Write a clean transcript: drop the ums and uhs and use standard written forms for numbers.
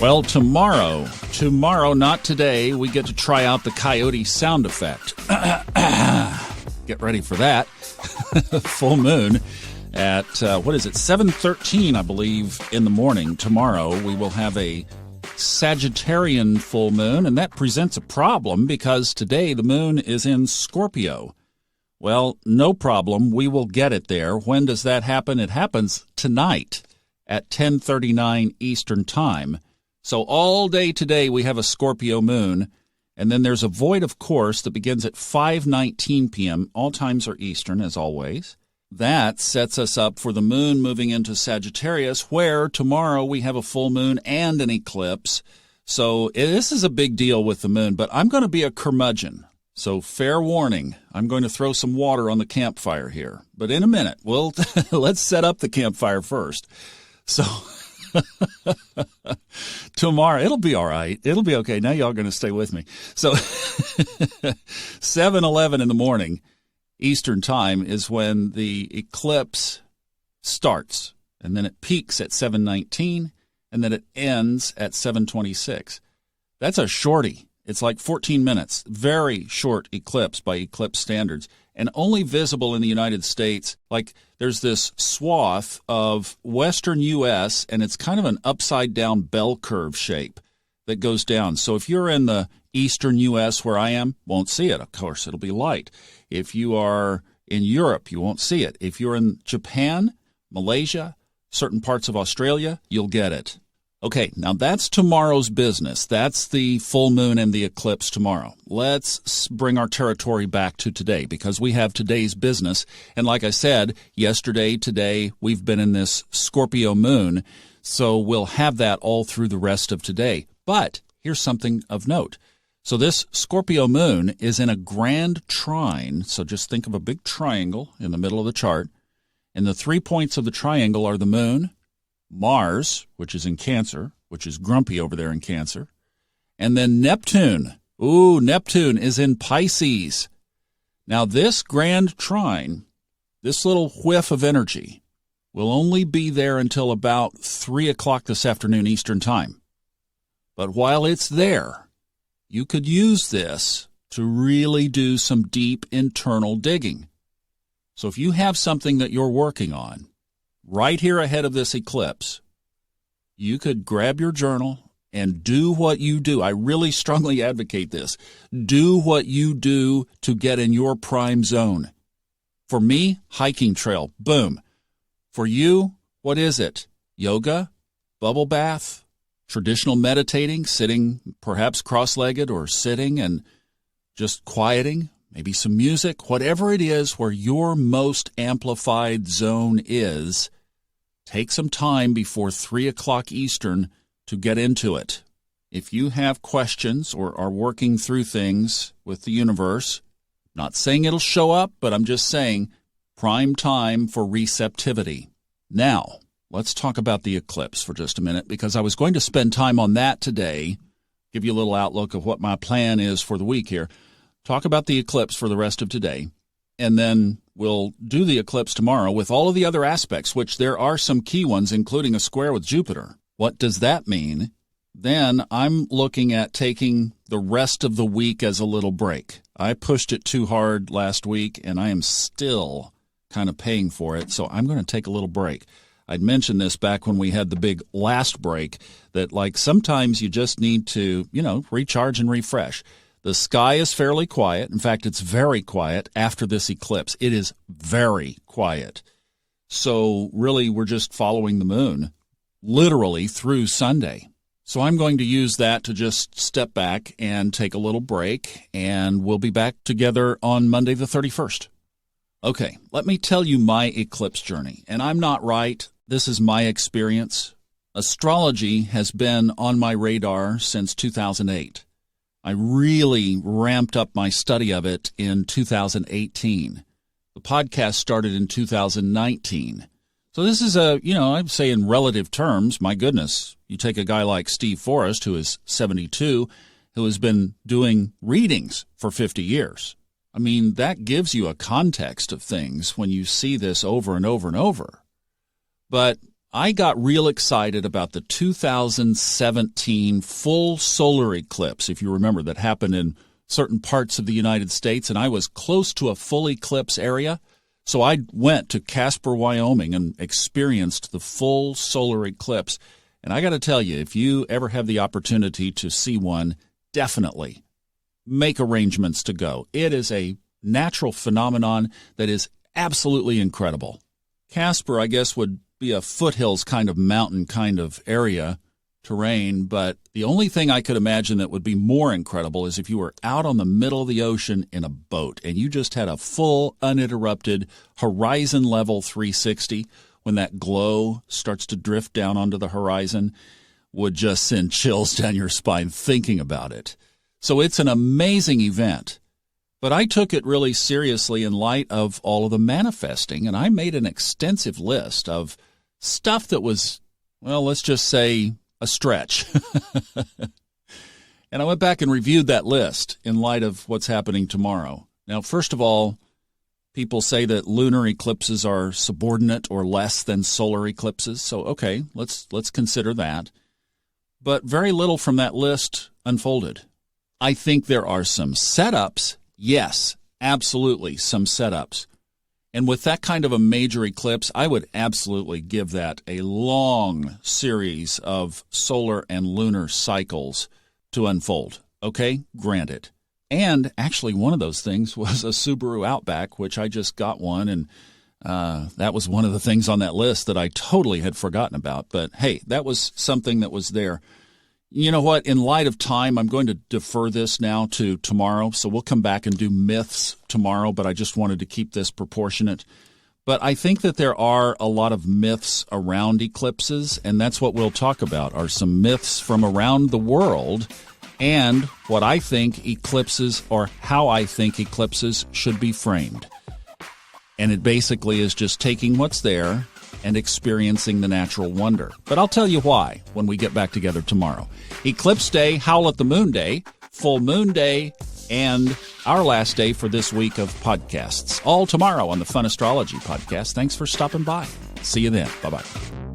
Well, tomorrow, not today, we get to try out the coyote sound effect. Get ready for that. Full moon at, 7:13, I believe, in the morning. Tomorrow, we will have a Sagittarian full moon, and that presents a problem because today the moon is in Scorpio. Well, no problem. We will get it there. When does that happen? It happens tonight at 10:39 Eastern Time. So all day today we have a Scorpio moon, and then there's a void, of course, that begins at 5:19 p.m. All times are Eastern, as always. That sets us up for the moon moving into Sagittarius, where tomorrow we have a full moon and an eclipse. So this is a big deal with the moon, but I'm going to be a curmudgeon. So fair warning, I'm going to throw some water on the campfire here. But in a minute, let's set up the campfire first. So tomorrow, it'll be all right. It'll be okay. Now y'all are going to stay with me. So 7:11 in the morning Eastern Time is when the eclipse starts. And then it peaks at 7:19, and then it ends at 7:26. That's a shorty. It's like 14 minutes. Very short eclipse by eclipse standards, and only visible in the United States. Like there's this swath of western U.S., and it's kind of an upside-down bell curve shape that goes down. So if you're in the eastern U.S. where I am, won't see it. Of course, it'll be light. If you are in Europe, you won't see it. If you're in Japan, Malaysia, certain parts of Australia, you'll get it. Okay, now that's tomorrow's business. That's the full moon and the eclipse tomorrow. Let's bring our territory back to today because we have today's business. And like I said, yesterday, today, we've been in this Scorpio moon, so we'll have that all through the rest of today. But here's something of note. So this Scorpio moon is in a grand trine, so just think of a big triangle in the middle of the chart. And the 3 points of the triangle are the moon, Mars, which is in Cancer, which is grumpy over there in Cancer, and then Neptune. Ooh, Neptune is in Pisces. Now this grand trine, this little whiff of energy, will only be there until about 3 o'clock this afternoon Eastern Time. But while it's there, you could use this to really do some deep internal digging. So if you have something that you're working on right here ahead of this eclipse, you could grab your journal and do what you do. I really strongly advocate this. Do what you do to get in your prime zone. For me, hiking trail, boom. For you, what is it? Yoga, bubble bath, traditional meditating, sitting perhaps cross-legged or sitting and just quieting, maybe some music, whatever it is where your most amplified zone is, take some time before 3 o'clock Eastern to get into it. If you have questions or are working through things with the universe, not saying it'll show up, but I'm just saying prime time for receptivity. Now, let's talk about the eclipse for just a minute because I was going to spend time on that today, give you a little outlook of what my plan is for the week here, talk about the eclipse for the rest of today, and then we'll do the eclipse tomorrow with all of the other aspects, which there are some key ones, including a square with Jupiter. What does that mean? Then I'm looking at taking the rest of the week as a little break. I pushed it too hard last week, and I am still kind of paying for it, so I'm going to take a little break. I'd mentioned this back when we had the big last break, that like sometimes you just need to, recharge and refresh. The sky is fairly quiet. In fact, it's very quiet after this eclipse. It is very quiet. So really, we're just following the moon, literally through Sunday. So I'm going to use that to just step back and take a little break, and we'll be back together on Monday the 31st. Okay, let me tell you my eclipse journey. And I'm not right. This is my experience. Astrology has been on my radar since 2008. I really ramped up my study of it in 2018. The podcast started in 2019. So this is I'd say in relative terms, my goodness, you take a guy like Steve Forrest, who is 72, who has been doing readings for 50 years. I mean, that gives you a context of things when you see this over and over and over. But I got real excited about the 2017 full solar eclipse, if you remember, that happened in certain parts of the United States, and I was close to a full eclipse area. So I went to Casper, Wyoming, and experienced the full solar eclipse. And I got to tell you, if you ever have the opportunity to see one, definitely make arrangements to go. It is a natural phenomenon that is absolutely incredible. Casper, I guess, would be a foothills kind of mountain kind of area, terrain, but the only thing I could imagine that would be more incredible is if you were out on the middle of the ocean in a boat and you just had a full, uninterrupted, horizon-level 360. When that glow starts to drift down onto the horizon, would just send chills down your spine thinking about it. So it's an amazing event. But I took it really seriously in light of all of the manifesting, and I made an extensive list of stuff that was, well, let's just say a stretch. And I went back and reviewed that list in light of what's happening tomorrow. Now, first of all, people say that lunar eclipses are subordinate or less than solar eclipses. So, okay, let's consider that. But very little from that list unfolded. I think there are some setups. Yes, absolutely, some setups. And with that kind of a major eclipse, I would absolutely give that a long series of solar and lunar cycles to unfold. Okay, granted. And actually, one of those things was a Subaru Outback, which I just got one, and that was one of the things on that list that I totally had forgotten about. But hey, that was something that was there. You know what? In light of time, I'm going to defer this now to tomorrow. So we'll come back and do myths tomorrow, but I just wanted to keep this proportionate. But I think that there are a lot of myths around eclipses, and that's what we'll talk about, are some myths from around the world and what I think eclipses, or how I think eclipses should be framed. And it basically is just taking what's there and experiencing the natural wonder. But I'll tell you why when we get back together tomorrow. Eclipse Day, Howl at the Moon Day, Full Moon Day, and our last day for this week of podcasts. All tomorrow on the Fun Astrology Podcast. Thanks for stopping by. See you then. Bye-bye.